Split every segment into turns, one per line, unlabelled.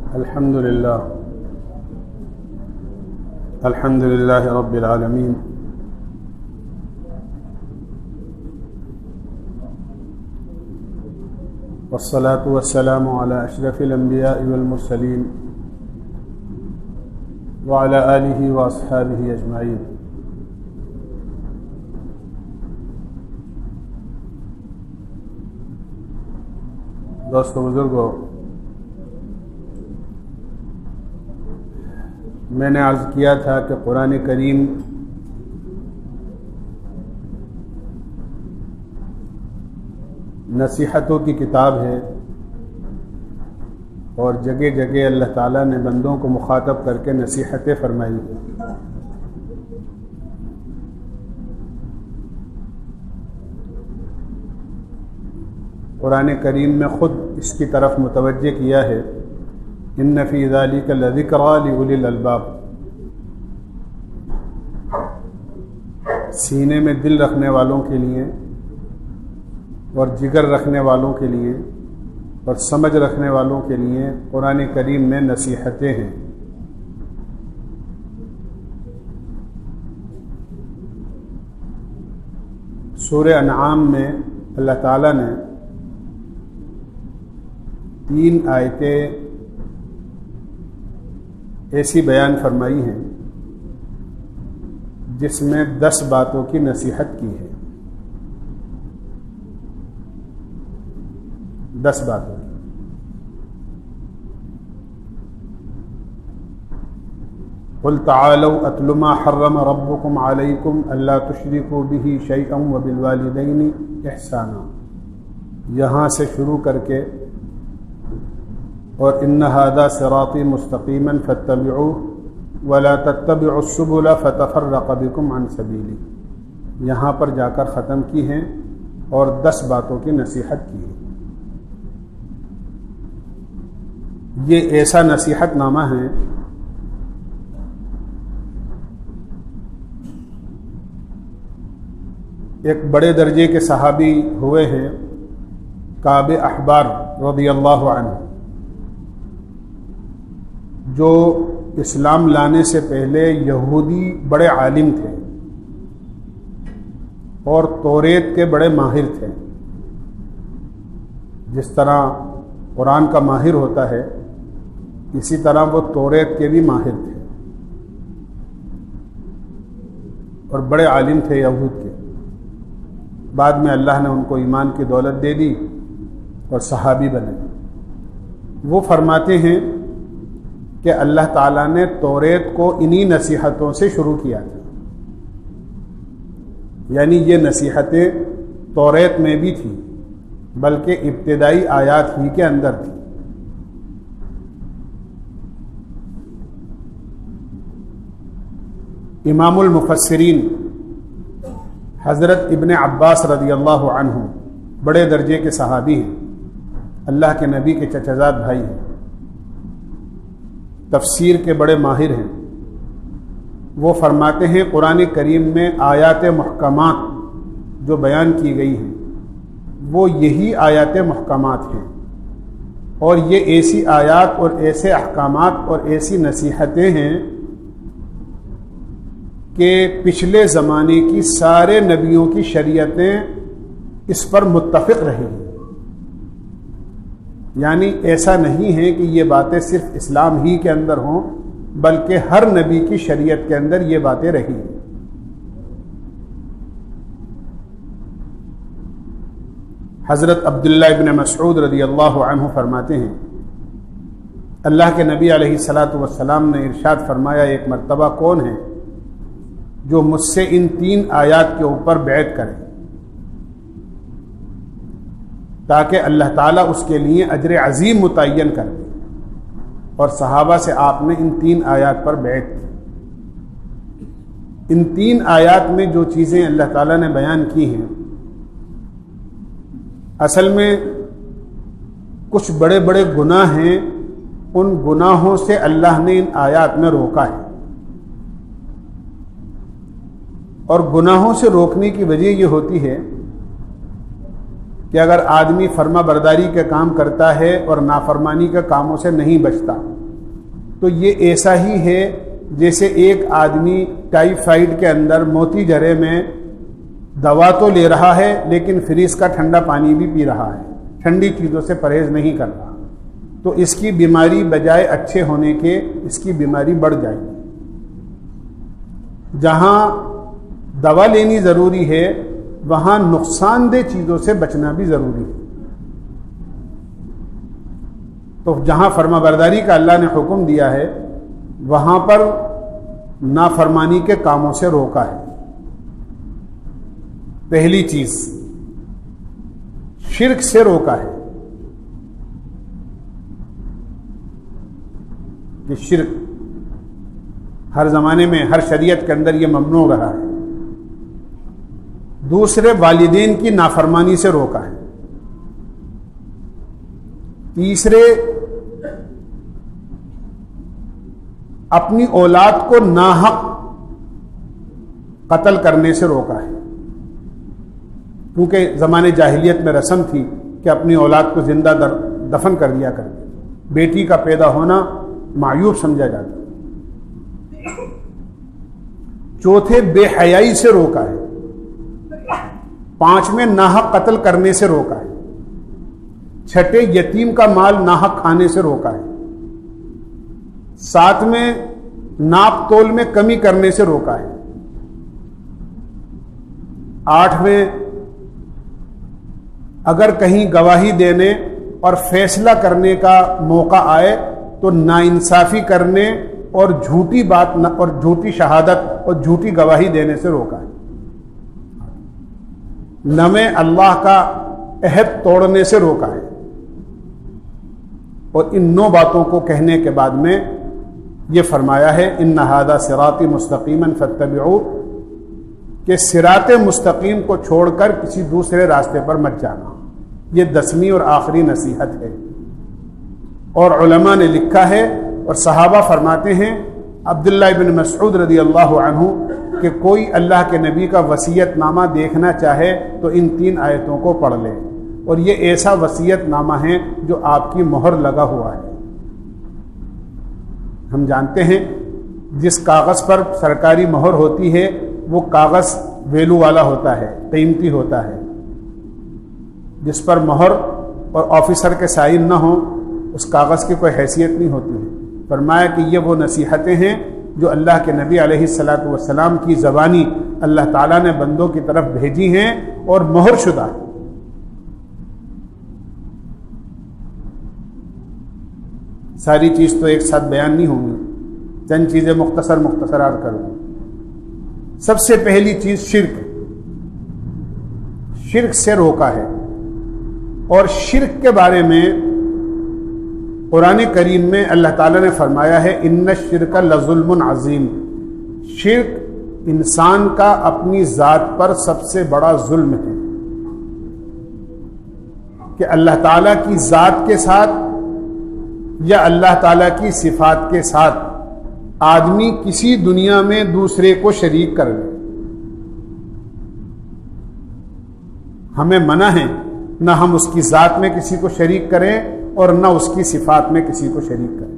الحمد لله رب العالمين والصلاة والسلام على أشرف الأنبياء والمرسلين وعلى آله وأصحابه أجمعين. دوستو بزرگو، میں نے عرض کیا تھا کہ قرآن کریم نصیحتوں کی کتاب ہے اور جگہ جگہ اللہ تعالیٰ نے بندوں کو مخاطب کر کے نصیحتیں فرمائی ہیں. قرآن کریم میں خود اس کی طرف متوجہ کیا ہے، ان فی ذلک لذکریٰ لأولی الالباب. سینے میں دل رکھنے والوں کے لیے اور جگر رکھنے والوں کے لیے اور سمجھ رکھنے والوں کے لیے قرآن کریم میں نصیحتیں ہیں. سورہ انعام میں اللہ تعالیٰ نے 3 آیتیں ایسی بیان فرمائی ہیں جس میں 10 باتوں کی نصیحت کی ہے. 10 باتوں کی. قل تعالوا اتل ما حرم ربكم عليكم الا تشركوا به شيئا وبالوالدين احسانا. یہاں سے شروع کر کے اور ان هذا صراطی مستقیما فاتبعوه ولا تتبعوا السبل فتفرق بكم عن سبیلی. یہاں پر جا کر ختم کی ہیں اور 10 باتوں کی نصیحت کی ہے. یہ ایسا نصیحت نامہ ہے ایک بڑے درجے کے صحابی ہوئے ہیں کعب احبار رضی اللہ عنہ، جو اسلام لانے سے پہلے یہودی بڑے عالم تھے اور توریت کے بڑے ماہر تھے. جس طرح قرآن کا ماہر ہوتا ہے اسی طرح وہ توریت کے بھی ماہر تھے اور بڑے عالم تھے یہود کے. بعد میں اللہ نے ان کو ایمان کی دولت دے دی اور صحابی بنے. وہ فرماتے ہیں کہ اللہ تعالیٰ نے توریت کو انہی نصیحتوں سے شروع کیا تھا. یعنی یہ نصیحتیں توریت میں بھی تھیں بلکہ ابتدائی آیات ہی کے اندر تھی. امام المفسرین حضرت ابن عباس رضی اللہ عنہ بڑے درجے کے صحابی ہیں، اللہ کے نبی کے چچا زاد بھائی ہیں، تفسیر کے بڑے ماہر ہیں. وہ فرماتے ہیں قرآن کریم میں آیات محکمات جو بیان کی گئی ہیں وہ یہی آیات محکمات ہیں، اور یہ ایسی آیات اور ایسے احکامات اور ایسی نصیحتیں ہیں کہ پچھلے زمانے کی سارے نبیوں کی شریعتیں اس پر متفق رہی ہیں. یعنی ایسا نہیں ہے کہ یہ باتیں صرف اسلام ہی کے اندر ہوں بلکہ ہر نبی کی شریعت کے اندر یہ باتیں رہی ہیں. حضرت عبداللہ ابن مسعود رضی اللہ عنہ فرماتے ہیں اللہ کے نبی علیہ الصلاۃ والسلام نے ارشاد فرمایا، ایک مرتبہ کون ہے جو مجھ سے ان 3 آیات کے اوپر بیعت کرے تاکہ اللہ تعالیٰ اس کے لیے اجر عظیم متعین کر دے. اور صحابہ سے آپ نے ان 3 آیات پر بیعت کی. ان 3 آیات میں جو چیزیں اللہ تعالیٰ نے بیان کی ہیں اصل میں کچھ بڑے بڑے گناہ ہیں، ان گناہوں سے اللہ نے ان آیات میں روکا ہے. اور گناہوں سے روکنے کی وجہ یہ ہوتی ہے کہ اگر آدمی فرما برداری کے کام کرتا ہے اور نافرمانی کے کاموں سے نہیں بچتا تو یہ ایسا ہی ہے جیسے ایک آدمی ٹائیفائڈ کے اندر موتی جرے میں دوا تو لے رہا ہے لیکن فریز کا ٹھنڈا پانی بھی پی رہا ہے، ٹھنڈی چیزوں سے پرہیز نہیں کر رہا، تو اس کی بیماری بجائے اچھے ہونے کے اس کی بیماری بڑھ جائے گی۔ جہاں دوا لینی ضروری ہے وہاں نقصان دہ چیزوں سے بچنا بھی ضروری ہے۔ تو جہاں فرما برداری کا اللہ نے حکم دیا ہے وہاں پر نافرمانی کے کاموں سے روکا ہے۔ پہلی چیز شرک سے روکا ہے کہ شرک ہر زمانے میں ہر شریعت کے اندر یہ ممنوع رہا ہے۔ دوسرے والدین کی نافرمانی سے روکا ہے۔ تیسرے اپنی اولاد کو ناحق قتل کرنے سے روکا ہے، کیونکہ زمانے جاہلیت میں رسم تھی کہ اپنی اولاد کو زندہ دفن کر دیا کرتے، بیٹی کا پیدا ہونا معیوب سمجھا جاتا۔ چوتھے بے حیائی سے روکا ہے۔ پانچویں ناحق قتل کرنے سے روکا ہے۔ چھٹے یتیم کا مال ناحق کھانے سے روکا ہے۔ ساتویں ناپ تول میں کمی کرنے سے روکا ہے۔ آٹھویں اگر کہیں گواہی دینے اور فیصلہ کرنے کا موقع آئے تو ناانصافی کرنے اور جھوٹی بات اور جھوٹی شہادت اور جھوٹی گواہی دینے سے روکا ہے۔ نویں اللہ کا عہد توڑنے سے روکا ہے۔ اور ان 9 باتوں کو کہنے کے بعد میں یہ فرمایا ہے ان ھذا صراطی مستقیما فاتبعوہ، کہ صراط مستقیم کو چھوڑ کر کسی دوسرے راستے پر مت جانا۔ یہ 10ویں اور آخری نصیحت ہے۔ اور علماء نے لکھا ہے اور صحابہ فرماتے ہیں، عبداللہ بن مسعود رضی اللہ عنہ، کہ کوئی اللہ کے نبی کا وصیت نامہ دیکھنا چاہے تو ان 3 آیتوں کو پڑھ لے، اور یہ ایسا وصیت نامہ ہے جو آپ کی مہر لگا ہوا ہے۔ ہم جانتے ہیں جس کاغذ پر سرکاری مہر ہوتی ہے وہ کاغذ ویلو والا ہوتا ہے، قیمتی ہوتا ہے۔ جس پر مہر اور آفیسر کے سائن نہ ہوں اس کاغذ کی کوئی حیثیت نہیں ہوتی ہے۔ فرمایا کہ یہ وہ نصیحتیں ہیں جو اللہ کے نبی علیہ الصلاۃ والسلام کی زبانی اللہ تعالیٰ نے بندوں کی طرف بھیجی ہیں اور مہر شدہ ہیں۔ ساری چیز تو ایک ساتھ بیان نہیں ہوں گی، چند چیزیں مختصر عرض کروں۔ سب سے پہلی چیز شرک سے روکا ہے، اور شرک کے بارے میں قرآن کریم میں اللہ تعالیٰ نے فرمایا ہے ان الشرک لظلم عظیم، شرک انسان کا اپنی ذات پر سب سے بڑا ظلم ہے، کہ اللہ تعالیٰ کی ذات کے ساتھ یا اللہ تعالیٰ کی صفات کے ساتھ آدمی کسی دنیا میں دوسرے کو شریک کر لے۔ ہمیں منع ہے نہ ہم اس کی ذات میں کسی کو شریک کریں اور نہ اس کی صفات میں کسی کو شریک کریں۔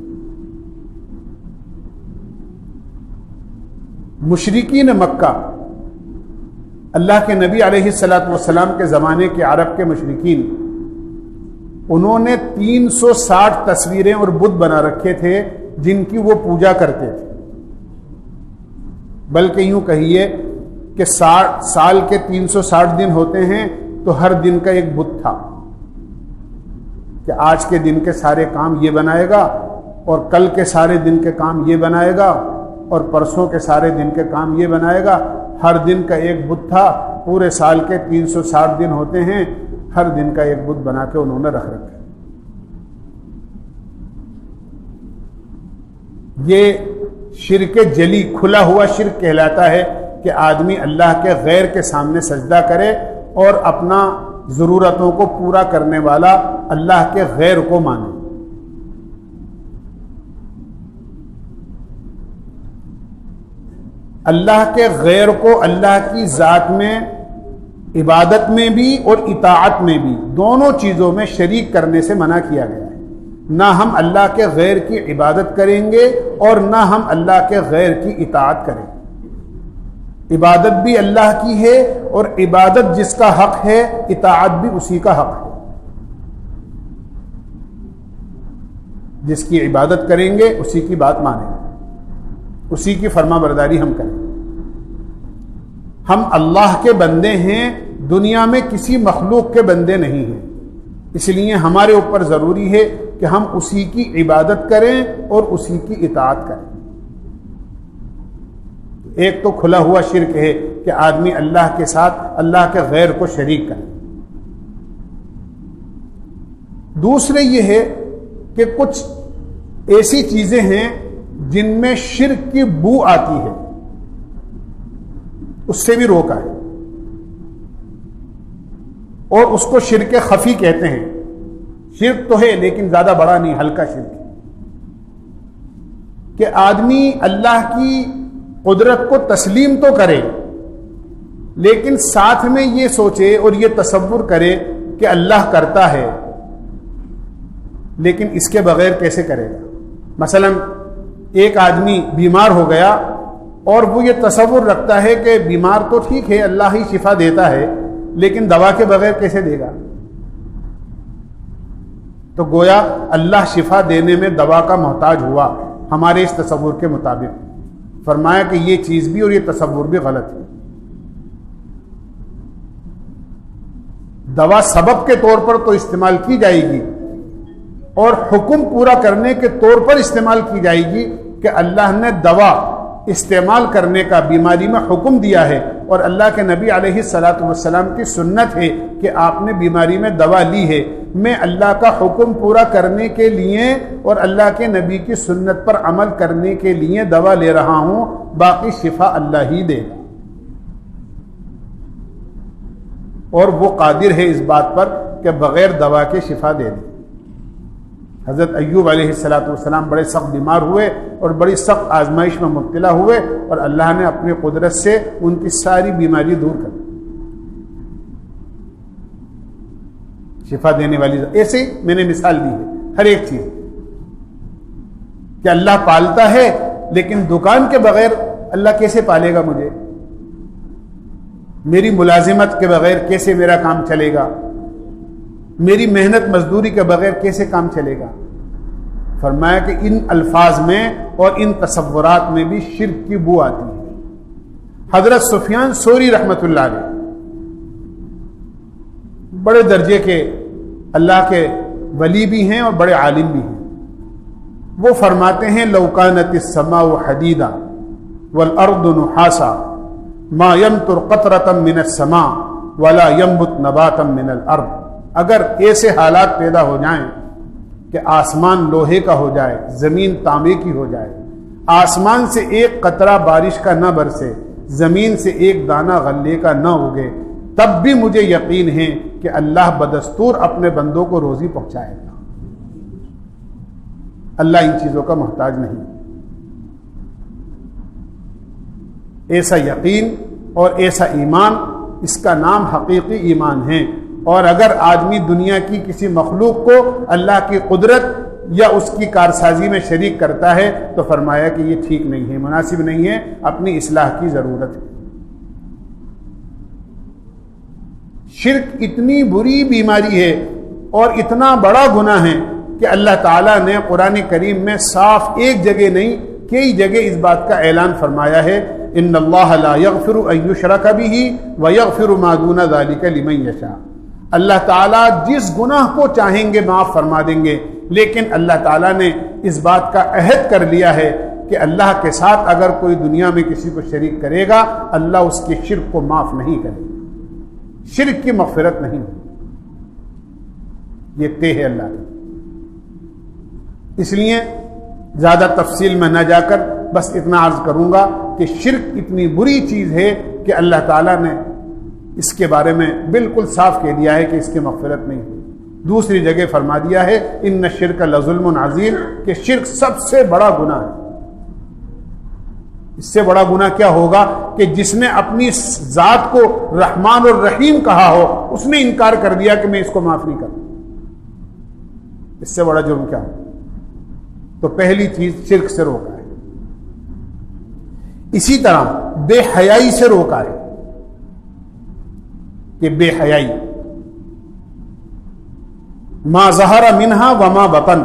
مشرکین مکہ، اللہ کے نبی علیہ الصلاۃ والسلام کے زمانے کے عرب کے مشرکین، انہوں نے 360 تصویریں اور بت بنا رکھے تھے جن کی وہ پوجا کرتے تھے۔ بلکہ یوں کہیے کہ سال کے 360 دن ہوتے ہیں تو ہر دن کا ایک بت تھا، کہ آج کے دن کے سارے کام یہ بنائے گا اور کل کے سارے دن کے کام یہ بنائے گا اور پرسوں کے سارے دن کے کام یہ بنائے گا۔ ہر دن کا ایک بت تھا، پورے سال کے 360 دن ہوتے ہیں، ہر دن کا ایک بت بنا کے انہوں نے رکھ رکھا۔ یہ شرک جلی، کھلا ہوا شرک کہلاتا ہے، کہ آدمی اللہ کے غیر کے سامنے سجدہ کرے اور اپنا ضرورتوں کو پورا کرنے والا اللہ کے غیر کو مانے۔ اللہ کے غیر کو اللہ کی ذات میں، عبادت میں بھی اور اطاعت میں بھی، دونوں چیزوں میں شریک کرنے سے منع کیا گیا ہے۔ نہ ہم اللہ کے غیر کی عبادت کریں گے اور نہ ہم اللہ کے غیر کی اطاعت کریں گے۔ عبادت بھی اللہ کی ہے اور عبادت جس کا حق ہے اطاعت بھی اسی کا حق ہے۔ جس کی عبادت کریں گے اسی کی بات مانیں گے، اسی کی فرما برداری ہم کریں گے۔ ہم اللہ کے بندے ہیں، دنیا میں کسی مخلوق کے بندے نہیں ہیں، اس لیے ہمارے اوپر ضروری ہے کہ ہم اسی کی عبادت کریں اور اسی کی اطاعت کریں۔ ایک تو کھلا ہوا شرک ہے کہ آدمی اللہ کے ساتھ اللہ کے غیر کو شریک کرے۔ دوسرے یہ ہے کہ کچھ ایسی چیزیں ہیں جن میں شرک کی بو آتی ہے، اس سے بھی روکا ہے، اور اس کو شرک خفی کہتے ہیں۔ شرک تو ہے لیکن زیادہ بڑا نہیں، ہلکا شرک ہے کہ آدمی اللہ کی قدرت کو تسلیم تو کرے لیکن ساتھ میں یہ سوچے اور یہ تصور کرے کہ اللہ کرتا ہے، لیکن اس کے بغیر کیسے کرے گا؟ مثلا ایک آدمی بیمار ہو گیا اور وہ یہ تصور رکھتا ہے کہ بیمار تو ٹھیک ہے، اللہ ہی شفا دیتا ہے، لیکن دوا کے بغیر کیسے دے گا؟ تو گویا اللہ شفا دینے میں دوا کا محتاج ہوا ہمارے اس تصور کے مطابق۔ فرمایا کہ یہ چیز بھی اور یہ تصور بھی غلط ہے۔ دوا سبب کے طور پر تو استعمال کی جائے گی اور حکم پورا کرنے کے طور پر استعمال کی جائے گی کہ اللہ نے دوا استعمال کرنے کا بیماری میں حکم دیا ہے، اور اللہ کے نبی علیہ الصلاۃ والسلام کی سنت ہے کہ آپ نے بیماری میں دوا لی ہے۔ میں اللہ کا حکم پورا کرنے کے لیے اور اللہ کے نبی کی سنت پر عمل کرنے کے لیے دوا لے رہا ہوں، باقی شفا اللہ ہی دے گا، اور وہ قادر ہے اس بات پر کہ بغیر دوا کے شفا دے دے۔ حضرت ایوب علیہ السلام بڑے سخت بیمار ہوئے اور بڑی سخت آزمائش میں مبتلا ہوئے، اور اللہ نے اپنی قدرت سے ان کی ساری بیماری دور کر دی، شفا دینے والی۔ ایسے ہی میں نے مثال دی ہے ہر ایک چیز کہ اللہ پالتا ہے، لیکن دکان کے بغیر اللہ کیسے پالے گا مجھے؟ میری ملازمت کے بغیر کیسے میرا کام چلے گا؟ میری محنت مزدوری کے بغیر کیسے کام چلے گا؟ فرمایا کہ ان الفاظ میں اور ان تصورات میں بھی شرک کی بو آتی ہے۔ حضرت سفیان ثوری رحمۃ اللہ علیہ بڑے درجے کے اللہ کے ولی بھی ہیں اور بڑے عالم بھی ہیں۔ وہ فرماتے ہیں لو کانت السماء حدیدا والارض نحاسا ما يمطر قطرة من السماء ولا ينبت نباتا من الارض۔ اگر ایسے حالات پیدا ہو جائیں کہ آسمان لوہے کا ہو جائے، زمین تانبے کی ہو جائے، آسمان سے ایک قطرہ بارش کا نہ برسے، زمین سے ایک دانہ غلے کا نہ اگے، تب بھی مجھے یقین ہے کہ اللہ بدستور اپنے بندوں کو روزی پہنچائے گا۔ اللہ ان چیزوں کا محتاج نہیں۔ ایسا یقین اور ایسا ایمان، اس کا نام حقیقی ایمان ہے۔ اور اگر آدمی دنیا کی کسی مخلوق کو اللہ کی قدرت یا اس کی کارسازی میں شریک کرتا ہے تو فرمایا کہ یہ ٹھیک نہیں ہے، مناسب نہیں ہے، اپنی اصلاح کی ضرورت ہے۔ شرک اتنی بری بیماری ہے اور اتنا بڑا گناہ ہے کہ اللہ تعالیٰ نے قرآن کریم میں صاف ایک جگہ نہیں کئی جگہ اس بات کا اعلان فرمایا ہے، ان اللہ لا یغفر ان یشرک بہ ویغفر ما دون ذلک لمن یشاء۔ اللہ تعالیٰ جس گناہ کو چاہیں گے معاف فرما دیں گے، لیکن اللہ تعالیٰ نے اس بات کا عہد کر لیا ہے کہ اللہ کے ساتھ اگر کوئی دنیا میں کسی کو شریک کرے گا، اللہ اس کے شرک کو معاف نہیں کرے گا، شرک کی مغفرت نہیں، یہ طے ہے اللہ کی۔ اس لیے زیادہ تفصیل میں نہ جا کر بس اتنا عرض کروں گا کہ شرک اتنی بری چیز ہے کہ اللہ تعالیٰ نے اس کے بارے میں بالکل صاف کہہ دیا ہے کہ اس کی مغفرت نہیں ہے۔ دوسری جگہ فرما دیا ہے ان الشرک لظلم عظیم، کہ شرک سب سے بڑا گناہ ہے۔ اس سے بڑا گناہ کیا ہوگا کہ جس نے اپنی ذات کو رحمان اور رحیم کہا ہو، اس نے انکار کر دیا کہ میں اس کو معاف نہیں کروں۔ اس سے بڑا جرم کیا ہو؟ تو پہلی چیز شرک سے روکا ہے. اسی طرح بے حیائی سے روکا ہے کہ بے حیائی ما ظہر منہا وما بطن،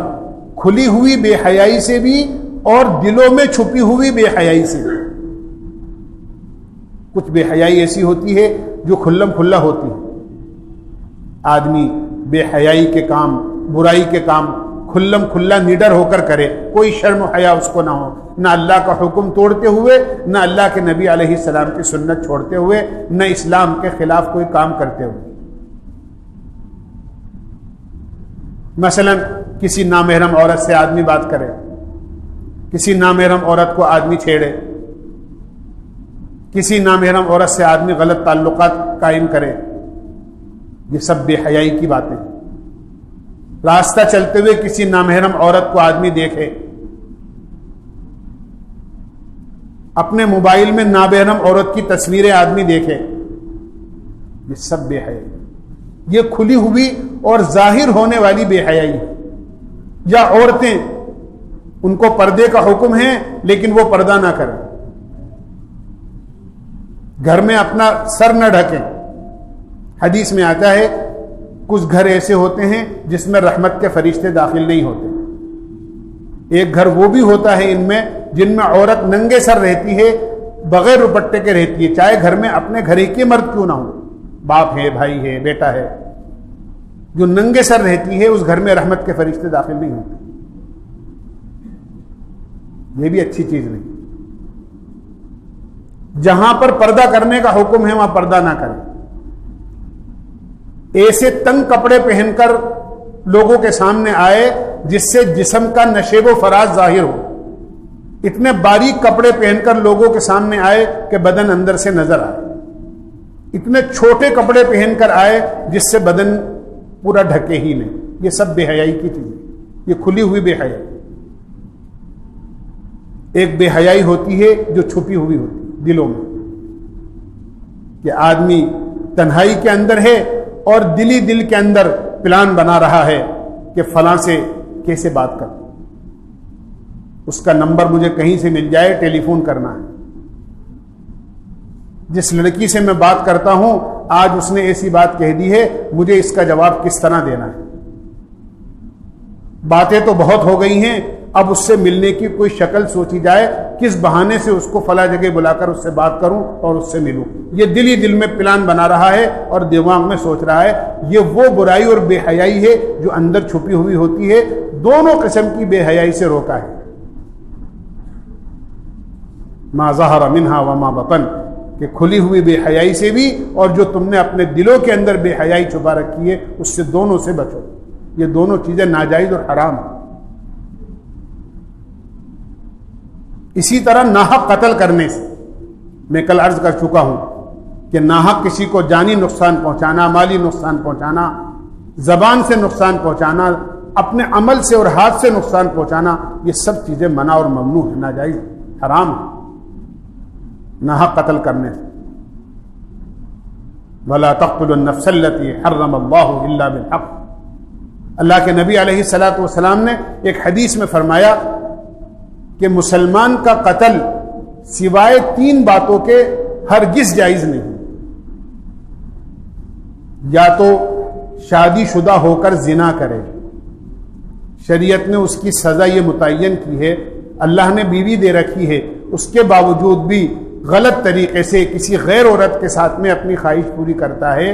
کھلی ہوئی بے حیائی سے بھی اور دلوں میں چھپی ہوئی بے حیائی سے بھی. کچھ بے حیائی ایسی ہوتی ہے جو کھلم کھلا ہوتی ہے. آدمی بے حیائی کے کام، برائی کے کام کھلم کھلا نڈر ہو کر کرے، کوئی شرم و حیا اس کو نہ ہو، نہ اللہ کا حکم توڑتے ہوئے، نہ اللہ کے نبی علیہ السلام کی سنت چھوڑتے ہوئے، نہ اسلام کے خلاف کوئی کام کرتے ہوئے. مثلا کسی نامحرم عورت سے آدمی بات کرے، کسی نامحرم عورت کو آدمی چھیڑے، کسی نامحرم عورت سے آدمی غلط تعلقات قائم کرے، یہ سب بے حیائی کی باتیں ہیں. راستہ چلتے ہوئے کسی نامحرم عورت کو آدمی دیکھے، اپنے موبائل میں نامحرم عورت کی تصویریں آدمی دیکھے، یہ سب بے حیائی. یہ کھلی ہوئی اور ظاہر ہونے والی بے حیائی ہے. یا عورتیں، ان کو پردے کا حکم ہے لیکن وہ پردہ نہ کریں، گھر میں اپنا سر نہ ڈھکیں. حدیث میں آتا ہے کچھ گھر ایسے ہوتے ہیں جس میں رحمت کے فرشتے داخل نہیں ہوتے. ایک گھر وہ بھی ہوتا ہے ان میں جن میں عورت ننگے سر رہتی ہے، بغیر دوپٹے کے رہتی ہے، چاہے گھر میں اپنے گھر کے مرد کیوں نہ ہو، باپ ہے، بھائی ہے، بیٹا ہے. جو ننگے سر رہتی ہے اس گھر میں رحمت کے فرشتے داخل نہیں ہوتے. یہ بھی اچھی چیز نہیں. جہاں پر پردہ کرنے کا حکم ہے وہاں پردہ نہ کریں. ایسے تنگ کپڑے پہن کر لوگوں کے سامنے آئے جس سے جسم کا نشیب و فراز ظاہر ہو. اتنے باریک کپڑے پہن کر لوگوں کے سامنے آئے کہ بدن اندر سے نظر آئے. اتنے چھوٹے کپڑے پہن کر آئے جس سے بدن پورا ڈھکے ہی نہیں. یہ سب بے حیائی کی چیزیں، یہ کھلی ہوئی بے حیائی. ایک بے حیائی ہوتی ہے جو چھپی ہوئی ہوتی ہے دلوں میں، کہ آدمی تنہائی کے اندر ہے اور دلی دل کے اندر پلان بنا رہا ہے کہ فلاں سے کیسے بات کروں، اس کا نمبر مجھے کہیں سے مل جائے، ٹیلی فون کرنا ہے. جس لڑکی سے میں بات کرتا ہوں آج اس نے ایسی بات کہہ دی ہے، مجھے اس کا جواب کس طرح دینا ہے. باتیں تو بہت ہو گئی ہیں، اب اس سے ملنے کی کوئی شکل سوچی جائے، کس بہانے سے اس کو فلاں جگہ بلا کر اس سے بات کروں اور اس سے ملوں. یہ دل ہی دل میں پلان بنا رہا ہے اور دماغ میں سوچ رہا ہے. یہ وہ برائی اور بے حیائی ہے جو اندر چھپی ہوئی ہوتی ہے. دونوں قسم کی بے حیائی سے روکا ہے. ما ظہر منہا وما بطن، کہ کھلی ہوئی بے حیائی سے بھی اور جو تم نے اپنے دلوں کے اندر بے حیائی چھپا رکھی ہے اس سے دونوں سے بچو. یہ دونوں چیزیں ناجائز اور حرام ہیں. اسی طرح ناحق قتل کرنے سے، میں کل عرض کر چکا ہوں کہ ناحق کسی کو جانی نقصان پہنچانا، مالی نقصان پہنچانا، زبان سے نقصان پہنچانا، اپنے عمل سے اور ہاتھ سے نقصان پہنچانا، یہ سب چیزیں منع اور ممنوع ہیں، ناجائز، حرام ہے ناحق قتل کرنے سے. وَلَا تَقْتُلُوا النَّفْسَ الَّتِي حَرَّمَ اللَّهُ إِلَّا بِالْحَقِّ. اللہ کے نبی علیہ الصلوٰۃ والسلام نے ایک حدیث میں فرمایا کہ مسلمان کا قتل سوائے 3 باتوں کے ہرگز جائز نہیں. یا تو شادی شدہ ہو کر زنا کرے، شریعت نے اس کی سزا یہ متعین کی ہے، اللہ نے بیوی دے رکھی ہے، اس کے باوجود بھی غلط طریقے سے کسی غیر عورت کے ساتھ میں اپنی خواہش پوری کرتا ہے،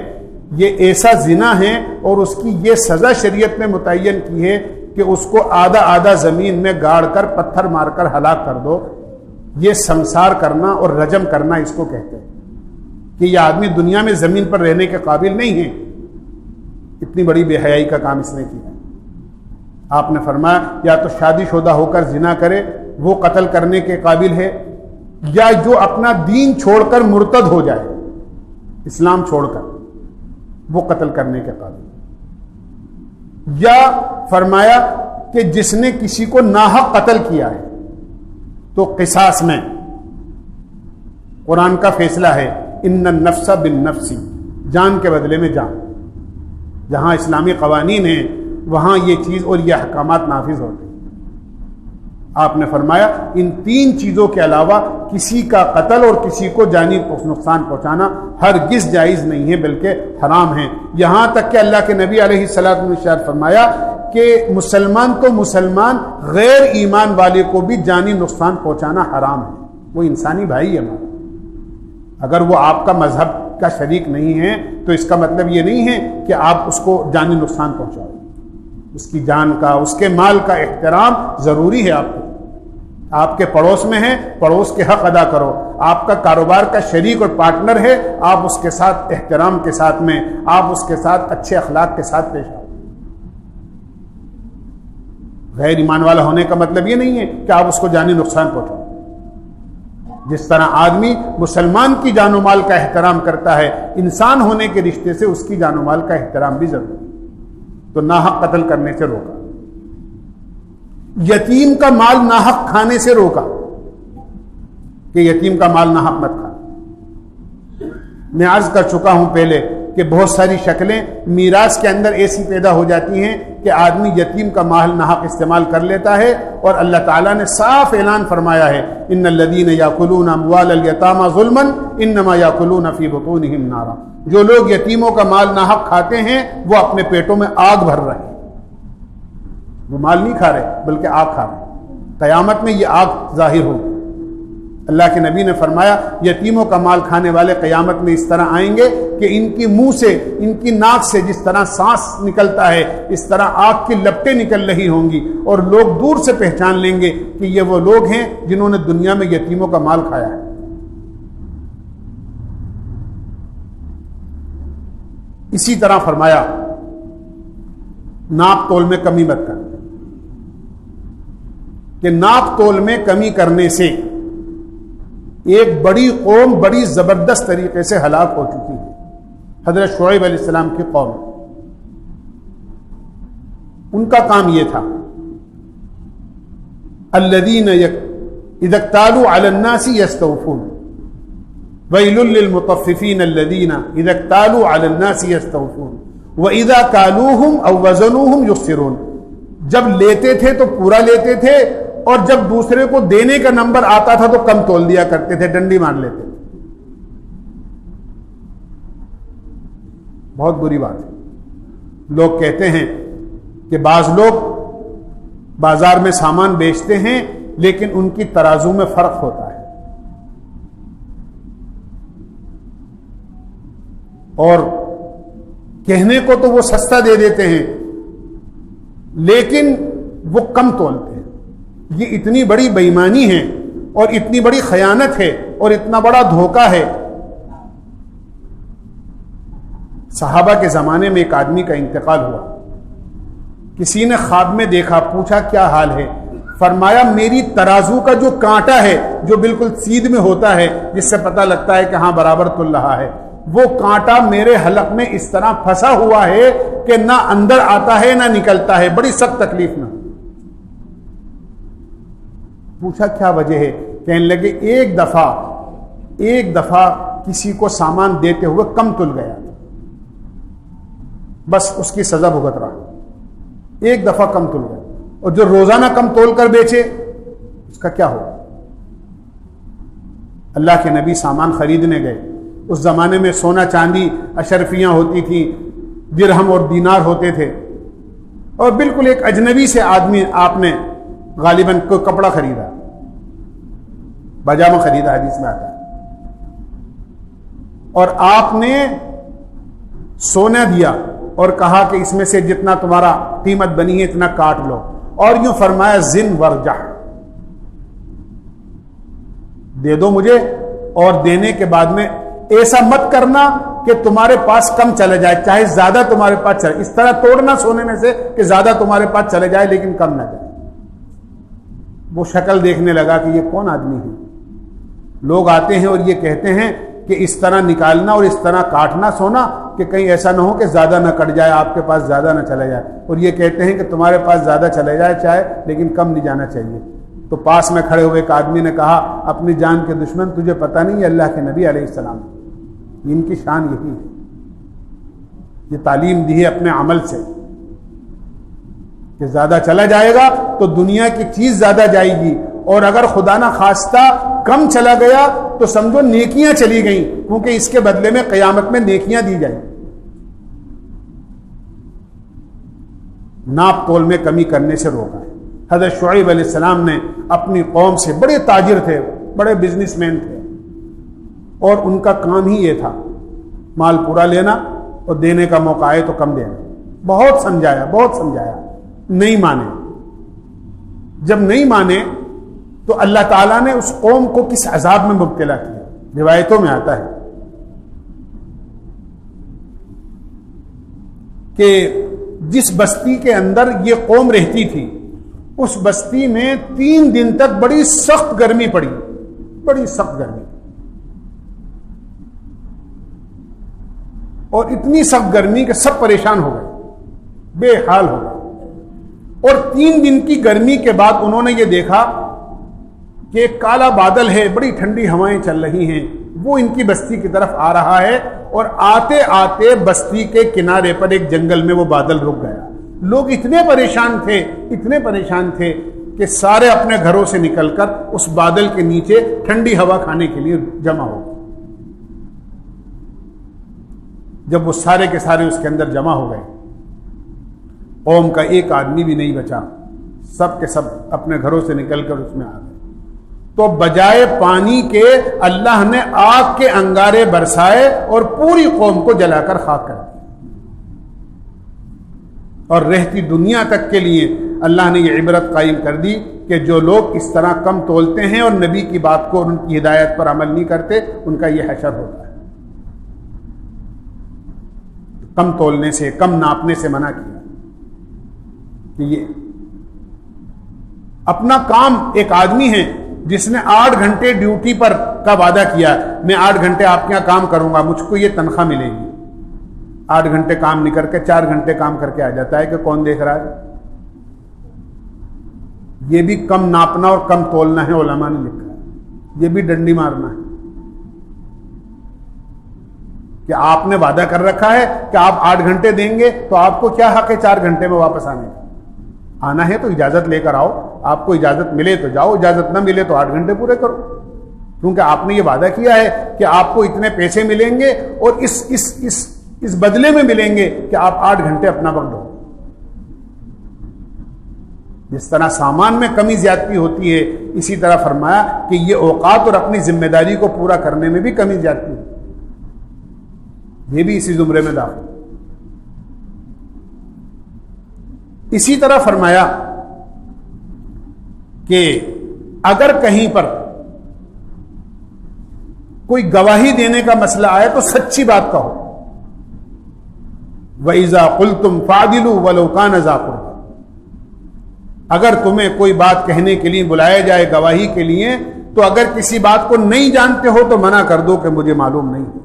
یہ ایسا زنا ہے اور اس کی یہ سزا شریعت نے متعین کی ہے کہ اس کو آدھا آدھا زمین میں گاڑ کر پتھر مار کر ہلاک کر دو. یہ سمسار کرنا اور رجم کرنا اس کو کہتے ہیں کہ یہ آدمی دنیا میں زمین پر رہنے کے قابل نہیں ہے. اتنی بڑی بے حیائی کا کام اس نے کیا. آپ نے فرمایا یا تو شادی شدہ ہو کر زنا کرے، وہ قتل کرنے کے قابل ہے، یا جو اپنا دین چھوڑ کر مرتد ہو جائے، اسلام چھوڑ کر، وہ قتل کرنے کے قابل. یا فرمایا کہ جس نے کسی کو ناحق قتل کیا ہے تو قصاص میں قرآن کا فیصلہ ہے ان النفس بالنفس، جان کے بدلے میں جان. جہاں اسلامی قوانین ہیں وہاں یہ چیز اور یہ احکامات نافذ ہوتے ہیں. آپ نے فرمایا ان 3 چیزوں کے علاوہ کسی کا قتل اور کسی کو جانی نقصان پہنچانا ہرگز جائز نہیں ہے بلکہ حرام ہے. یہاں تک کہ اللہ کے نبی علیہ الصلوۃ والسلام نے فرمایا کہ مسلمان تو مسلمان غیر ایمان والے کو بھی جانی نقصان پہنچانا حرام ہے. وہ انسانی بھائی ہے ہمارا. اگر وہ آپ کا مذہب کا شریک نہیں ہے تو اس کا مطلب یہ نہیں ہے کہ آپ اس کو جانی نقصان پہنچاؤ. اس کی جان کا اس کے مال کا احترام ضروری ہے. آپ کے پڑوس میں ہیں, پڑوس کے حق ادا کرو. آپ کا کاروبار کا شریک اور پارٹنر ہے, آپ اس کے ساتھ احترام کے ساتھ میں, آپ اس کے ساتھ اچھے اخلاق کے ساتھ پیش آؤ. غیر ایمان والا ہونے کا مطلب یہ نہیں ہے کہ آپ اس کو جانی نقصان پہنچاؤ. جس طرح آدمی مسلمان کی جان و مال کا احترام کرتا ہے, انسان ہونے کے رشتے سے اس کی جان و مال کا احترام بھی ضروری ہے. تو ناحق قتل کرنے سے روکا, یتیم کا مال ناحق کھانے سے روکا کہ یتیم کا مال ناحق مت کھا. میں عرض کر چکا ہوں پہلے کہ بہت ساری شکلیں میراث کے اندر ایسی پیدا ہو جاتی ہیں کہ آدمی یتیم کا مال ناحق استعمال کر لیتا ہے, اور اللہ تعالیٰ نے صاف اعلان فرمایا ہے ان الذین یاکلون اموال الیتامی ظلما انما یاکلون فی بطونہم نارا. جو لوگ یتیموں کا مال ناحق کھاتے ہیں وہ اپنے پیٹوں میں آگ بھر رہے ہیں. وہ مال نہیں کھا رہے بلکہ آگ کھا رہے ہیں. قیامت میں یہ آگ ظاہر ہوگی. اللہ کے نبی نے فرمایا یتیموں کا مال کھانے والے قیامت میں اس طرح آئیں گے کہ ان کی منہ سے, ان کی ناک سے جس طرح سانس نکلتا ہے اس طرح آگ کی لپٹیں نکل رہی ہوں گی, اور لوگ دور سے پہچان لیں گے کہ یہ وہ لوگ ہیں جنہوں نے دنیا میں یتیموں کا مال کھایا ہے. اسی طرح فرمایا ناپ تول میں کمی مت کر, کہ ناپ تول میں کمی کرنے سے ایک بڑی قوم بڑی زبردست طریقے سے ہلاک ہو چکی ہے. حضرت شعیب علیہ السلام کی قوم, ان کا کام یہ تھا الذین اذا اکتالوا علی الناس یستوفون ویل للمطففین الذین اذا اکتالوا علی الناس یستوفون وَإِذَا كَالُوهُمْ أَوْ وَزَنُوهُمْ يُخْسِرُونَ. جب لیتے تھے تو پورا لیتے تھے, اور جب دوسرے کو دینے کا نمبر آتا تھا تو کم تول دیا کرتے تھے, ڈنڈی مار لیتے تھے. بہت بری بات ہے. لوگ کہتے ہیں کہ بعض لوگ بازار میں سامان بیچتے ہیں لیکن ان کی ترازو میں فرق ہوتا ہے, اور کہنے کو تو وہ سستا دے دیتے ہیں لیکن وہ کم تولتے ہیں. یہ اتنی بڑی بے ایمانی ہے اور اتنی بڑی خیانت ہے اور اتنا بڑا دھوکہ ہے. صحابہ کے زمانے میں ایک آدمی کا انتقال ہوا. کسی نے خواب میں دیکھا, پوچھا کیا حال ہے؟ فرمایا میری ترازو کا جو کانٹا ہے جو بالکل سیدھ میں ہوتا ہے جس سے پتہ لگتا ہے کہ ہاں برابر تل رہا ہے, وہ کانٹا میرے حلق میں اس طرح پھنسا ہوا ہے کہ نہ اندر آتا ہے نہ نکلتا ہے, بڑی سخت تکلیف میں. پوچھا کیا وجہ ہے؟ کہنے لگے ایک دفعہ کسی کو سامان دیتے ہوئے کم تل گیا, بس اس کی سزا بھگت رہا. ایک دفعہ کم تل گیا, اور جو روزانہ کم تول کر بیچے اس کا کیا ہوگا؟ اللہ کے نبی سامان خریدنے گئے. اس زمانے میں سونا چاندی اشرفیاں ہوتی تھیں, درہم اور دینار ہوتے تھے, اور بالکل ایک اجنبی سے آدمی آپ نے غالباً کوئی کپڑا خریدا, پاجامہ خریدا, حدیث میں آتا ہے, اور آپ نے سونا دیا اور کہا کہ اس میں سے جتنا تمہارا قیمت بنی ہے اتنا کاٹ لو, اور یوں فرمایا زن ورجع, دے دو مجھے, اور دینے کے بعد میں ایسا مت کرنا کہ تمہارے پاس کم چلے جائے, چاہے زیادہ تمہارے پاس چلے. اس طرح توڑنا سونے میں سے کہ زیادہ تمہارے پاس چلے جائے لیکن کم نہ جائے. وہ شکل دیکھنے لگا کہ یہ کون آدمی ہے. لوگ آتے ہیں اور یہ کہتے ہیں کہ اس طرح نکالنا اور اس طرح کاٹنا سونا کہ کہیں ایسا نہ ہو کہ زیادہ نہ کٹ جائے, آپ کے پاس زیادہ نہ چلے جائے, اور یہ کہتے ہیں کہ تمہارے پاس زیادہ چلے جائے چاہے لیکن کم نہیں جانا چاہیے. تو پاس میں کھڑے ہوئے ایک آدمی نے کہا اپنی جان کے دشمن تجھے پتہ نہیں ہے اللہ کے نبی علیہ السلام, ان کی شان یہی ہے, یہ تعلیم دی ہے اپنے عمل سے کہ زیادہ چلا جائے گا تو دنیا کی چیز زیادہ جائے گی، اور اگر خدا نہ خواستہ کم چلا گیا تو سمجھو نیکیاں چلی گئیں، کیونکہ اس کے بدلے میں قیامت میں نیکیاں دی جائیں۔ ناپ تول میں کمی کرنے سے روکا ہے۔ حضرت شعیب علیہ السلام نے اپنی قوم سے، بڑے تاجر تھے، بڑے بزنس مین تھے، اور ان کا کام ہی یہ تھا مال پورا لینا اور دینے کا موقع آئے تو کم دینا۔ بہت سمجھایا، نہیں مانے۔ جب نہیں مانے تو اللہ تعالیٰ نے اس قوم کو کس عذاب میں مبتلا کیا، روایتوں میں آتا ہے کہ جس بستی کے اندر یہ قوم رہتی تھی اس بستی میں 3 دن تک بڑی سخت گرمی پڑی، بڑی سخت گرمی، اور اتنی سخت گرمی کہ سب پریشان ہو گئے، بے حال ہو گئے۔ اور 3 دن کی گرمی کے بعد انہوں نے یہ دیکھا کہ ایک کالا بادل ہے، بڑی ٹھنڈی ہوائیں چل رہی ہیں، وہ ان کی بستی کی طرف آ رہا ہے، اور آتے آتے بستی کے کنارے پر ایک جنگل میں وہ بادل رک گیا۔ لوگ اتنے پریشان تھے کہ سارے اپنے گھروں سے نکل کر اس بادل کے نیچے ٹھنڈی ہوا کھانے کے لیے جمع ہو گئے۔ جب وہ سارے کے سارے اس کے اندر جمع ہو گئے، قوم کا ایک آدمی بھی نہیں بچا، سب کے سب اپنے گھروں سے نکل کر اس میں آ گئے۔ تو بجائے پانی کے اللہ نے آگ کے انگارے برسائے اور پوری قوم کو جلا کر خاک کر دیا، اور رہتی دنیا تک کے لیے اللہ نے یہ عبرت قائم کر دی کہ جو لوگ اس طرح کم تولتے ہیں اور نبی کی بات کو اور ان کی ہدایت پر عمل نہیں کرتے، ان کا یہ حشر ہوتا ہے۔ کم تولنے سے، کم ناپنے سے منع کیا کہ یہ اپنا کام، ایک آدمی ہے جس نے 8 گھنٹے ڈیوٹی پر کا وعدہ کیا، میں 8 گھنٹے آپ کے یہاں کام کروں گا، مجھ کو یہ تنخواہ ملے گی، 8 گھنٹے کام نہیں کر کے 4 گھنٹے کام کر کے آ جاتا ہے کہ کون دیکھ رہا ہے۔ یہ بھی کم ناپنا اور کم تولنا ہے، علماء نے لکھا ہے، یہ بھی ڈنڈی مارنا ہے کہ آپ نے وعدہ کر رکھا ہے کہ آپ 8 گھنٹے دیں گے تو آپ کو کیا حق ہے 4 گھنٹے میں واپس آنے کا؟ آنا ہے تو اجازت لے کر آؤ، آپ کو اجازت ملے تو جاؤ، اجازت نہ ملے تو 8 گھنٹے پورے کرو، کیونکہ آپ نے یہ وعدہ کیا ہے کہ آپ کو اتنے پیسے ملیں گے اور اس بدلے میں ملیں گے کہ آپ 8 گھنٹے اپنا وقت دو۔ جس طرح سامان میں کمی زیادتی ہوتی ہے، اسی طرح فرمایا کہ یہ اوقات اور اپنی ذمہ داری کو پورا کرنے میں بھی کمی زیادتی ہے، یہ بھی اسی زمرے میں داخل۔ اسی طرح فرمایا کہ اگر کہیں پر کوئی گواہی دینے کا مسئلہ آئے تو سچی بات کہو، وَإِذَا قُلْتُمْ فَعْدِلُوا وَلَوْ كَانَ ذَا قُرْبَىٰ، اگر تمہیں کوئی بات کہنے کے لیے بلایا جائے گواہی کے لیے تو اگر کسی بات کو نہیں جانتے ہو تو منع کر دو کہ مجھے معلوم نہیں ہے،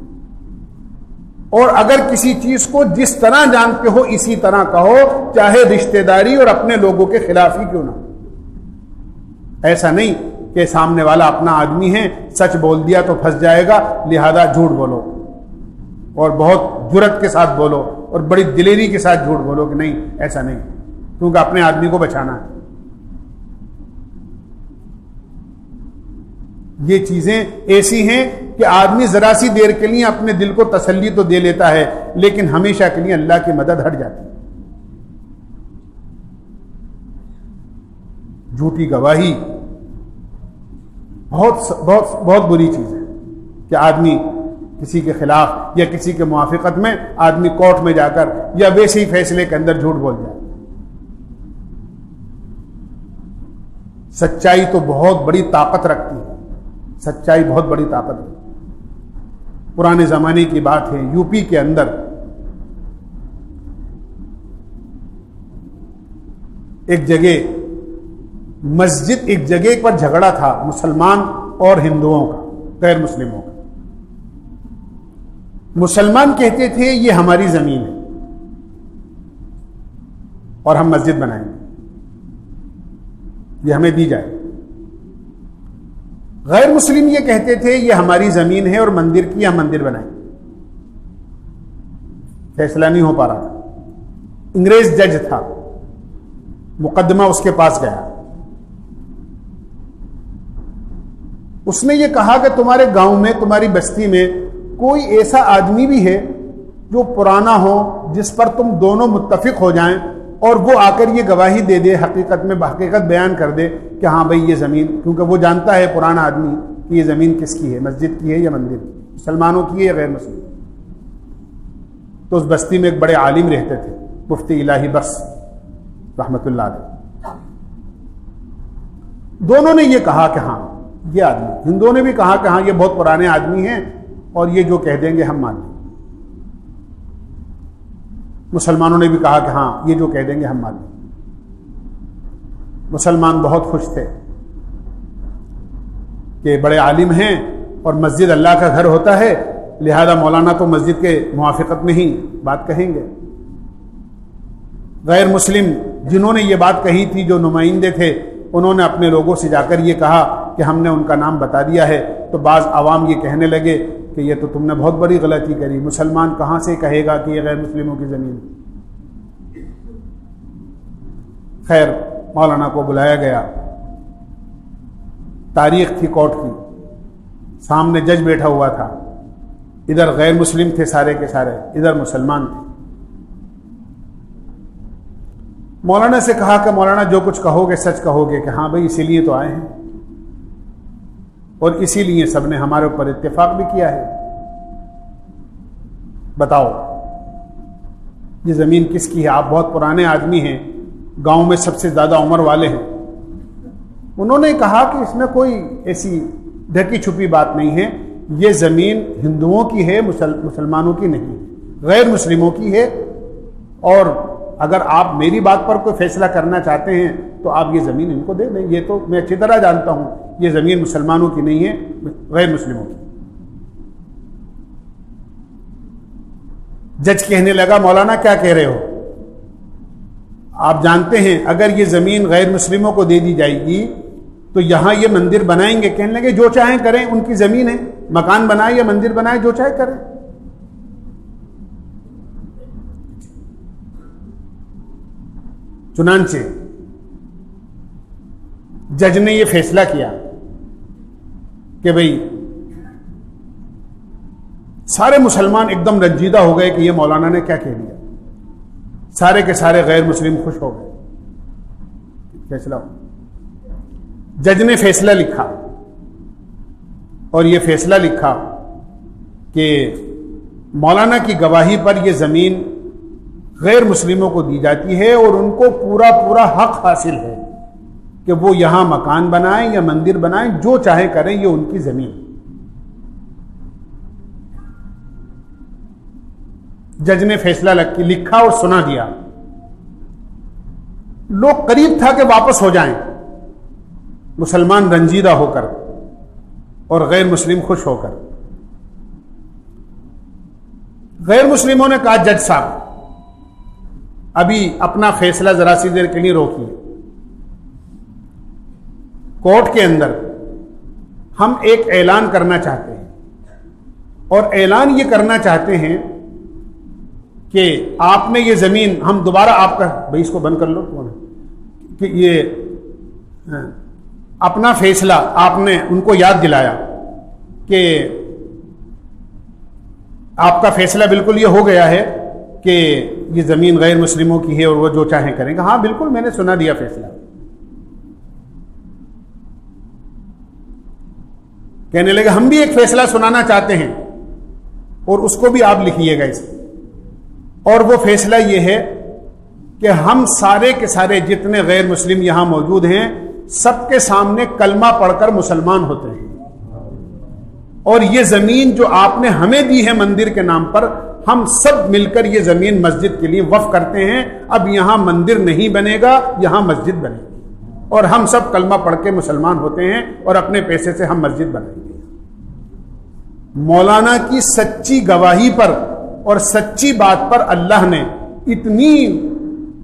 اور اگر کسی چیز کو جس طرح جانتے ہو اسی طرح کہو، چاہے رشتہ داری اور اپنے لوگوں کے خلاف ہی کیوں نہ۔ ایسا نہیں کہ سامنے والا اپنا آدمی ہے، سچ بول دیا تو پھنس جائے گا لہذا جھوٹ بولو، اور بہت جرت کے ساتھ بولو اور بڑی دلیری کے ساتھ جھوٹ بولو، کہ نہیں ایسا نہیں، کیونکہ اپنے آدمی کو بچانا ہے۔ یہ چیزیں ایسی ہیں کہ آدمی ذرا سی دیر کے لیے اپنے دل کو تسلی تو دے لیتا ہے، لیکن ہمیشہ کے لیے اللہ کی مدد ہٹ جاتی ہے۔ جھوٹی گواہی بہت بری چیز ہے کہ آدمی کسی کے خلاف یا کسی کے موافقت میں آدمی کورٹ میں جا کر یا ویسے ہی فیصلے کے اندر جھوٹ بول جائے۔ سچائی تو بہت بڑی طاقت رکھتی ہے، سچائی بہت بڑی طاقت ہے۔ پرانے زمانے کی بات ہے، یو پی کے اندر ایک جگہ مسجد، ایک جگہ پر جھگڑا تھا مسلمان اور ہندوؤں کا، غیر مسلموں کا۔ مسلمان کہتے تھے یہ ہماری زمین ہے اور ہم مسجد بنائیں گے، یہ ہمیں دی جائے۔ غیر مسلم یہ کہتے تھے یہ ہماری زمین ہے اور مندر کی ہم مندر بنائیں۔ فیصلہ نہیں ہو پا رہا تھا، انگریز جج تھا، مقدمہ اس کے پاس گیا. اس نے یہ کہا کہ تمہارے گاؤں میں، تمہاری بستی میں کوئی ایسا آدمی بھی ہے جو پرانا ہو، جس پر تم دونوں متفق ہو جائیں اور وہ آ کر یہ گواہی دے دے، حقیقت بیان کر دے کہ ہاں بھئی یہ زمین، کیونکہ وہ جانتا ہے پرانا آدمی کہ یہ زمین کس کی ہے، مسجد کی ہے یا مندر کی، مسلمانوں کی ہے یا غیر مسلم. تو اس بستی میں ایک بڑے عالم رہتے تھے، مفتی الہی بخش رحمۃ اللہ علیہ. دونوں نے یہ کہا کہ ہاں یہ آدمی، ہندوؤں نے بھی کہا کہ ہاں یہ بہت پرانے آدمی ہیں اور یہ جو کہہ دیں گے ہم مان لیں. مسلمانوں نے بھی کہا کہ ہاں یہ جو کہہ دیں گے ہم مان لیں. مسلمان بہت خوش تھے کہ بڑے عالم ہیں اور مسجد اللہ کا گھر ہوتا ہے، لہذا مولانا تو مسجد کے موافقت میں ہی بات کہیں گے. غیر مسلم جنہوں نے یہ بات کہی تھی، جو نمائندے تھے، انہوں نے اپنے لوگوں سے جا کر یہ کہا کہ ہم نے ان کا نام بتا دیا ہے. تو بعض عوام یہ کہنے لگے کہ یہ تو تم نے بہت بڑی غلطی کری، مسلمان کہاں سے کہے گا کہ یہ غیر مسلموں کی زمین. خیر مولانا کو بلایا گیا، تاریخ تھی کورٹ کی، سامنے جج بیٹھا ہوا تھا، ادھر غیر مسلم تھے سارے کے سارے، ادھر مسلمان تھے. مولانا سے کہا کہ مولانا جو کچھ کہو گے سچ کہو گے کہ ہاں بھائی اسی لیے تو آئے ہیں اور اسی لیے سب نے ہمارے اوپر اتفاق بھی کیا ہے. بتاؤ یہ زمین کس کی ہے؟ آپ بہت پرانے آدمی ہیں، گاؤں میں سب سے زیادہ عمر والے ہیں. انہوں نے کہا کہ اس میں کوئی ایسی ڈھکی چھپی بات نہیں ہے، یہ زمین ہندوؤں کی ہے، مسلمانوں کی نہیں، غیر مسلموں کی ہے. اور اگر آپ میری بات پر کوئی فیصلہ کرنا چاہتے ہیں تو آپ یہ زمین ان کو دے دیں. یہ تو میں اچھی طرح جانتا ہوں یہ زمین مسلمانوں کی نہیں ہے، غیر مسلموں کی. جج کہنے لگا مولانا کیا کہہ رہے ہو؟ آپ جانتے ہیں اگر یہ زمین غیر مسلموں کو دے دی جائے گی تو یہاں یہ مندر بنائیں گے. کہنے لگے جو چاہیں کریں، ان کی زمین ہے، مکان بنائے یا مندر بنائے، جو چاہے کریں. چنانچہ جج نے یہ فیصلہ کیا کہ بھئی سارے مسلمان ایک دم رنجیدہ ہو گئے کہ یہ مولانا نے کیا کہہ دیا. سارے کے سارے غیر مسلم خوش ہو گئے. فیصلہ ہو، جج نے فیصلہ لکھا اور یہ فیصلہ لکھا کہ مولانا کی گواہی پر یہ زمین غیر مسلموں کو دی جاتی ہے اور ان کو پورا پورا حق حاصل ہے کہ وہ یہاں مکان بنائیں یا مندر بنائیں، جو چاہے کریں، یہ ان کی زمین. جج نے فیصلہ لکھا اور سنا دیا. لوگ قریب تھا کہ واپس ہو جائیں، مسلمان رنجیدہ ہو کر اور غیر مسلم خوش ہو کر. غیر مسلموں نے کہا جج صاحب ابھی اپنا فیصلہ ذرا سی دیر کے لیے روکیے. کورٹ کے اندر ہم ایک اعلان کرنا چاہتے ہیں اور اعلان یہ کرنا چاہتے ہیں کہ آپ نے یہ زمین، ہم دوبارہ آپ کا، بھائی اس کو بند کر لو، کہ یہ اپنا فیصلہ آپ نے ان کو یاد دلایا کہ آپ کا فیصلہ بالکل یہ ہو گیا ہے کہ یہ زمین غیر مسلموں کی ہے اور وہ جو چاہیں کریں گے. ہاں بالکل میں نے سنا دیا فیصلہ. کہنے لگے ہم بھی ایک فیصلہ سنانا چاہتے ہیں اور اس کو بھی آپ لکھیے گا اس میں. اور وہ فیصلہ یہ ہے کہ ہم سارے کے سارے جتنے غیر مسلم یہاں موجود ہیں سب کے سامنے کلمہ پڑھ کر مسلمان ہوتے ہیں اور یہ زمین جو آپ نے ہمیں دی ہے مندر کے نام پر، ہم سب مل کر یہ زمین مسجد کے لیے وقف کرتے ہیں. اب یہاں مندر نہیں بنے گا، یہاں مسجد بنے گی اور ہم سب کلمہ پڑھ کے مسلمان ہوتے ہیں اور اپنے پیسے سے ہم مسجد بنائیں گے. مولانا کی سچی گواہی پر اور سچی بات پر اللہ نے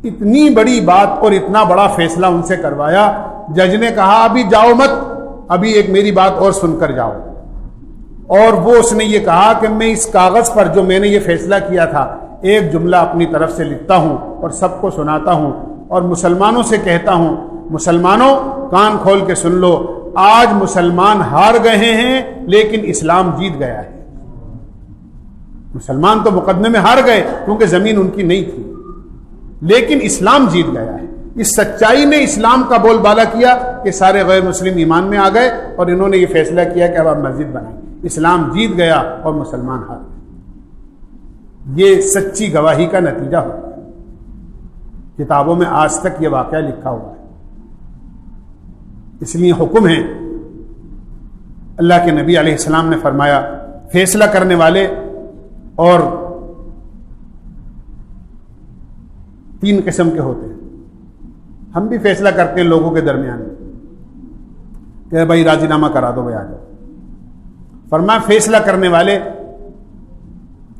اتنی بڑی بات اور اتنا بڑا فیصلہ ان سے کروایا. جج نے کہا ابھی جاؤ مت، ابھی ایک میری بات اور سن کر جاؤ. اور وہ اس نے یہ کہا کہ میں اس کاغذ پر جو میں نے یہ فیصلہ کیا تھا ایک جملہ اپنی طرف سے لکھتا ہوں اور سب کو سناتا ہوں اور مسلمانوں سے کہتا ہوں، مسلمانوں کان کھول کے سن لو، آج مسلمان ہار گئے ہیں لیکن اسلام جیت گیا ہے۔ مسلمان تو مقدمے میں ہار گئے کیونکہ زمین ان کی نہیں تھی، لیکن اسلام جیت گیا ہے۔ اس سچائی نے اسلام کا بول بالا کیا کہ سارے غیر مسلم ایمان میں آ گئے اور انہوں نے یہ فیصلہ کیا کہ اب آپ مسجد بنائیں۔ اسلام جیت گیا اور مسلمان ہار گئے۔ یہ سچی گواہی کا نتیجہ ہوتا ہے۔ کتابوں میں آج تک یہ واقعہ لکھا ہوا ہے۔ اس لیے حکم ہے، اللہ کے نبی علیہ السلام نے فرمایا فیصلہ کرنے والے اور 3 قسم کے ہوتے ہیں۔ ہم بھی فیصلہ کرتے ہیں لوگوں کے درمیان میں کہ بھائی راضی نامہ کرا دو، بھائی آ جاؤ۔ فرمایا فیصلہ کرنے والے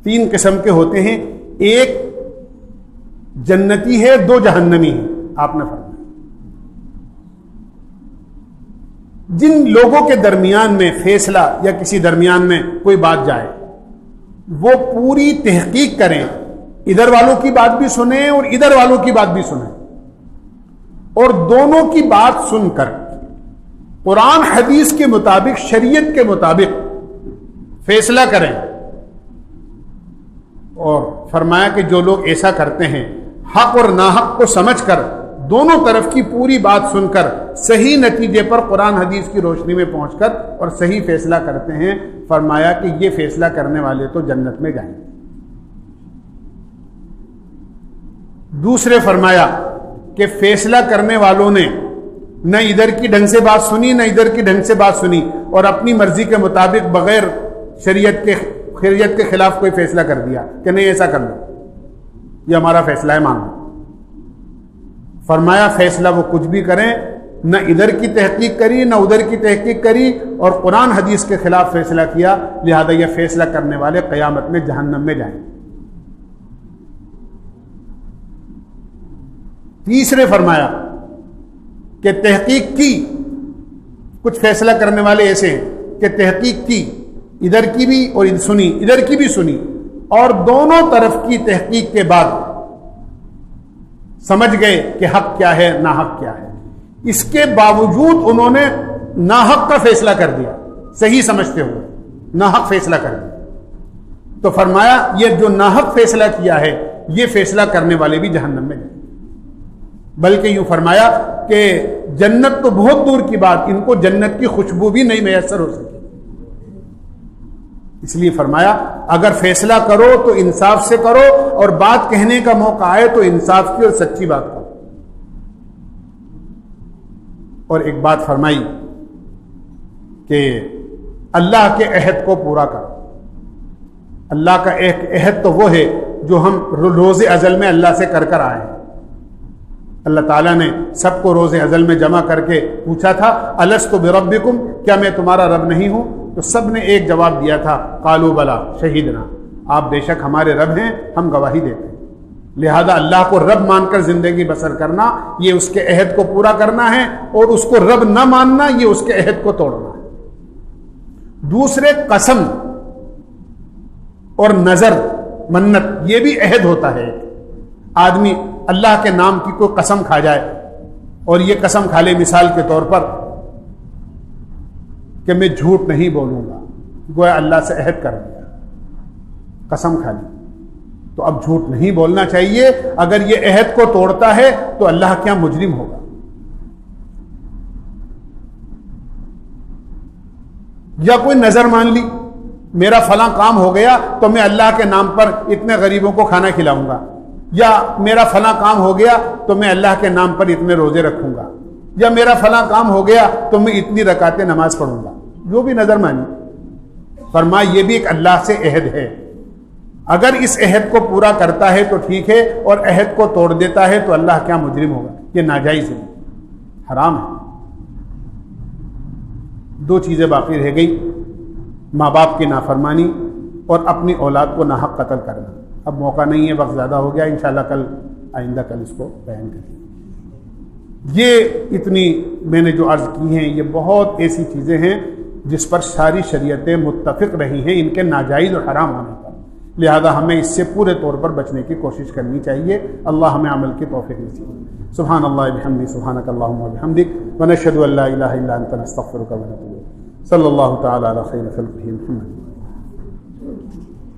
3 قسم کے ہوتے ہیں، ایک جنتی ہے، 2 جہنمی ہیں۔ آپ نے فرمایا جن لوگوں کے درمیان میں فیصلہ یا کسی درمیان میں کوئی بات جائے وہ پوری تحقیق کریں، ادھر والوں کی بات بھی سنیں اور ادھر والوں کی بات بھی سنیں، اور دونوں کی بات سن کر قرآن حدیث کے مطابق، شریعت کے مطابق فیصلہ کریں۔ اور فرمایا کہ جو لوگ ایسا کرتے ہیں حق اور ناحق کو سمجھ کر دونوں طرف کی پوری بات سن کر صحیح نتیجے پر قرآن حدیث کی روشنی میں پہنچ کر اور صحیح فیصلہ کرتے ہیں، فرمایا کہ یہ فیصلہ کرنے والے تو جنت میں جائیں گے۔ دوسرے فرمایا کہ فیصلہ کرنے والوں نے نہ ادھر کی ڈھنگ سے بات سنی نہ ادھر کی ڈھنگ سے بات سنی اور اپنی مرضی کے مطابق بغیر شریعت کے خلاف کوئی فیصلہ کر دیا کہ نہیں ایسا کر لو، یہ ہمارا فیصلہ ہے، مان لو۔ فرمایا فیصلہ وہ کچھ بھی کریں، نہ ادھر کی تحقیق کری نہ ادھر کی تحقیق کری اور قرآن حدیث کے خلاف فیصلہ کیا، لہذا یہ فیصلہ کرنے والے قیامت میں جہنم میں جائیں۔ تیسرے فرمایا کہ تحقیق کی، کچھ فیصلہ کرنے والے ایسے ہیں کہ تحقیق کی، ادھر کی بھی اور سنی، ادھر کی بھی سنی، اور دونوں طرف کی تحقیق کے بعد سمجھ گئے کہ حق کیا ہے ناحق کیا ہے، اس کے باوجود انہوں نے ناحق کا فیصلہ کر دیا، صحیح سمجھتے ہوئے ناحق فیصلہ کر دیا، تو فرمایا یہ جو ناحق فیصلہ کیا ہے یہ فیصلہ کرنے والے بھی جہنم میں جائیں۔ بلکہ یوں فرمایا کہ جنت تو بہت دور کی بات، ان کو جنت کی خوشبو بھی نہیں میسر ہو سکی۔ اس لیے فرمایا اگر فیصلہ کرو تو انصاف سے کرو، اور بات کہنے کا موقع آئے تو انصاف کی اور سچی بات کرو۔ اور ایک بات فرمائی کہ اللہ کے عہد کو پورا کرو۔ اللہ کا ایک عہد تو وہ ہے جو ہم روز ازل میں اللہ سے کر آئے ہیں۔ اللہ تعالیٰ نے سب کو روز ازل میں جمع کر کے پوچھا تھا الست بربکم، کیا میں تمہارا رب نہیں ہوں؟ تو سب نے ایک جواب دیا تھا قالوا بلا شہیدنا، آپ بے شک ہمارے رب ہیں، ہم گواہی دیتے ہیں۔ لہذا اللہ کو رب مان کر زندگی بسر کرنا یہ اس کے عہد کو پورا کرنا ہے، اور اس کو رب نہ ماننا یہ اس کے عہد کو توڑنا ہے۔ دوسرے قسم اور نظر منت، یہ بھی عہد ہوتا ہے۔ آدمی اللہ کے نام کی کوئی قسم کھا جائے اور یہ قسم کھا لے مثال کے طور پر کہ میں جھوٹ نہیں بولوں گا، گویا اللہ سے عہد کر دیا، قسم کھا لی، تو اب جھوٹ نہیں بولنا چاہیے۔ اگر یہ عہد کو توڑتا ہے تو اللہ کیا مجرم ہوگا۔ یا کوئی نظر مان لی، میرا فلاں کام ہو گیا تو میں اللہ کے نام پر اتنے غریبوں کو کھانا کھلاؤں گا، یا میرا فلاں کام ہو گیا تو میں اللہ کے نام پر اتنے روزے رکھوں گا، یا میرا فلاں کام ہو گیا تو میں اتنی رکعتیں نماز پڑھوں گا، جو بھی نظر مانی۔ فرمایا یہ بھی ایک اللہ سے عہد ہے، اگر اس عہد کو پورا کرتا ہے تو ٹھیک ہے، اور عہد کو توڑ دیتا ہے تو اللہ کیا مجرم ہوگا۔ یہ ناجائز ہے، حرام ہے۔ 2 چیزیں باقی رہ گئی، ماں باپ کی نافرمانی اور اپنی اولاد کو ناحق قتل کرنا۔ اب موقع نہیں ہے، وقت زیادہ ہو گیا، انشاءاللہ آئندہ کل اس کو بیان کریں گے۔ یہ اتنی میں نے جو عرض کی ہیں، یہ بہت ایسی چیزیں ہیں جس پر ساری شریعتیں متفق رہی ہیں ان کے ناجائز اور حرام ہونے پر، لہذا ہمیں اس سے پورے طور پر بچنے کی کوشش کرنی چاہیے. اللہ ہمیں عمل کی توفیق نصیب. سبحان اللہ بحمدہ سبحانک اللہم وبحمدک ونشہد ان لا الہ الا انت نستغفرک ونتوب الیک. صلی اللہ تعالی علی خیر خلقہ محمد.